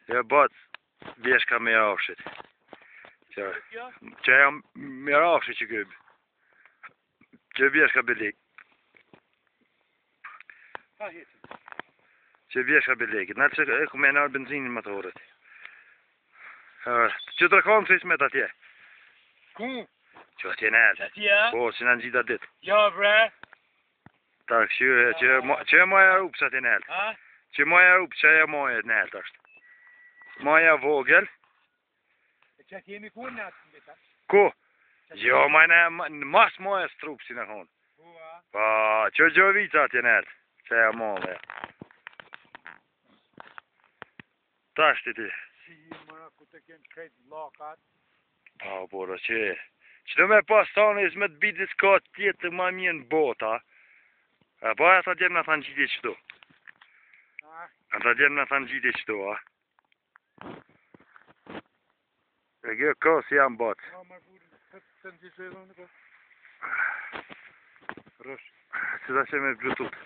Ja bot, vjeshka me rafshit. Që jam me rafshit që këbë. Që vjeshka belik. Që vjeshka belik. Në që e ku me nërë benzinin motorit. Që të kam që ismet atje? Ku? Që atje në elë. Atje? Po, që në në gjitha dit. Ja, bre. Ta këshyre, që e maja rupës atje në elë. Ha? Që maja rupës që e maja në elë është. Maja vogël. Që atje jemi ku në atë në bita? Ku? Jo, majna mas maja së trupë si në konë. Kua? Pa, që gjovica atje në elë. Që e maja. Ta është ti. Si mëra ku të kënë krejtë lakat. Pa, bora, që do me pas tanës me të bidis ka tjetë të ma mje në bota. Pa, ata djemë në thanë gjithi qëto. Ata djemë në thanë gjithi qëto, a. E kjo ka si jam batë. Ma më burë, të në gjithë e dhonë, ko? Rësh. Që da që me bluetooth.